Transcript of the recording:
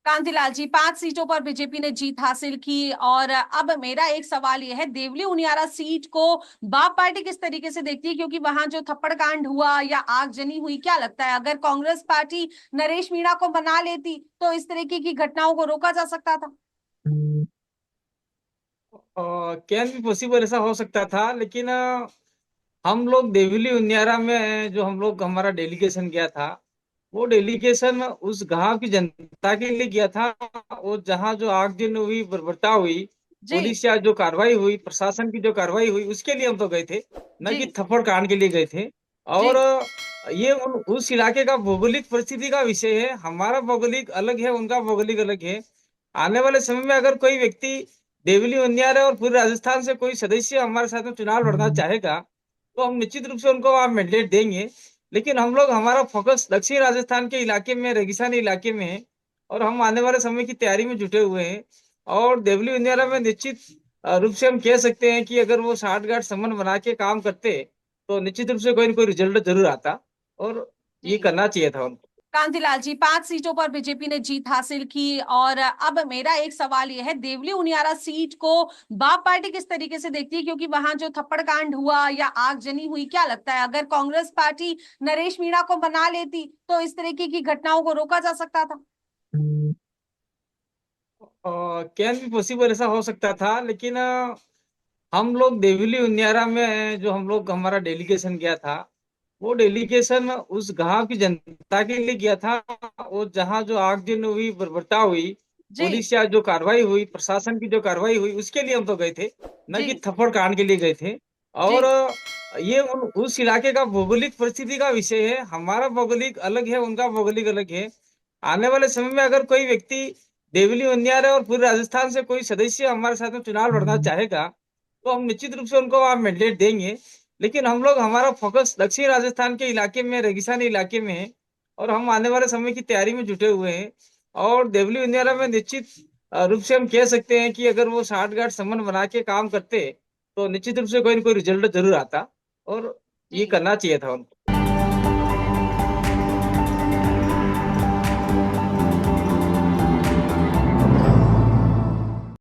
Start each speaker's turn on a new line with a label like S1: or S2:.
S1: कांतिलाल जी, 5 सीटों पर बीजेपी ने जीत हासिल की और अब मेरा एक सवाल यह है, देवली उनियारा सीट को बाप पार्टी किस तरीके से देखती है? क्योंकि वहां जो थप्पड़ कांड हुआ या आगजनी हुई, क्या लगता है अगर कांग्रेस पार्टी नरेश मीणा को बना लेती तो इस तरीके की घटनाओं को रोका जा सकता था?
S2: कैन भी पॉसिबल ऐसा हो सकता था, लेकिन हम लोग देवली उनियारा में जो हम लोग हमारा डेलीगेशन गया था, वो डेलीगेशन उस गांव की जनता के लिए गया था। और जहाँ जो आगजनी हुई, बर्बरता हुई,
S1: जी।
S2: पुलिस या जो कार्रवाई हुई, प्रशासन की जो कार्रवाई हुई, उसके लिए हम तो गए थे, न कि
S1: जी।
S2: थप्पड़ कांड के लिए गए थे। और
S1: जी।
S2: ये उस इलाके का भौगोलिक परिस्थिति का विषय है। हमारा भौगोलिक अलग है, उनका भौगोलिक अलग है। आने वाले समय में अगर कोई व्यक्ति देवली उनियारा और पूरे राजस्थान से कोई सदस्य हमारे साथ में चुनाव लड़ना चाहेगा, तो हम निश्चित रूप से उनको वहां मैंडेट देंगे। लेकिन हम लोग, हमारा फोकस दक्षिण राजस्थान के इलाके में, रेगिस्तानी इलाके में है। और हम आने वाले समय की तैयारी में जुटे हुए हैं। और देवली उनियारा में निश्चित रूप से हम कह सकते हैं कि अगर वो साठ गांठ संबंध बना के काम करते, तो निश्चित रूप से कोई ना कोई रिजल्ट जरूर आता। और ये
S1: जी।
S2: करना चाहिए था उनको।
S1: कांतिलाल जी, 5 सीटों पर बीजेपी ने जीत हासिल की और अब मेरा एक सवाल यह है, देवली उनियारा सीट को बाप पार्टी किस तरीके से देखती है? क्योंकि वहां जो थप्पड़ कांड हुआ या आगजनी हुई, क्या लगता है अगर कांग्रेस पार्टी नरेश मीणा को बना लेती तो इस तरीके की घटनाओं को रोका जा सकता था?
S2: कैन भी पॉसिबल ऐसा हो सकता था, लेकिन हम लोग देवली उनियारा में जो हम लोग हमारा डेलीगेशन गया था, वो डेलीगेशन उस गांव की जनता के लिए गया था। और जहाँ जो आगजनी हुई, बर्बरता हुई,
S1: जी।
S2: पुलिस या जो कार्रवाई हुई, प्रशासन की जो कार्रवाई हुई, उसके लिए हम तो गए थे, न कि
S1: जी।
S2: थप्पड़ कांड के लिए गए थे। और
S1: जी।
S2: ये उस इलाके का भौगोलिक परिस्थिति का विषय है। हमारा भौगोलिक अलग है, उनका भौगोलिक अलग है। आने वाले समय में अगर कोई व्यक्ति देवली उनियारा और पूरे राजस्थान से कोई सदस्य हमारे साथ में चुनाव लड़ना चाहेगा, तो हम निश्चित रूप से उनको वहां मैंडेट देंगे। लेकिन हम लोग, हमारा फोकस दक्षिण राजस्थान के इलाके में, रेगिस्तानी इलाके में है। और हम आने वाले समय की तैयारी में जुटे हुए हैं। और देवली उनियारा में निश्चित रूप से हम कह सकते हैं कि अगर वो साठ गांठ संबंध बना के काम करते, तो निश्चित रूप से कोई ना कोई रिजल्ट जरूर आता। और ये
S1: जी।
S2: करना चाहिए था उनको।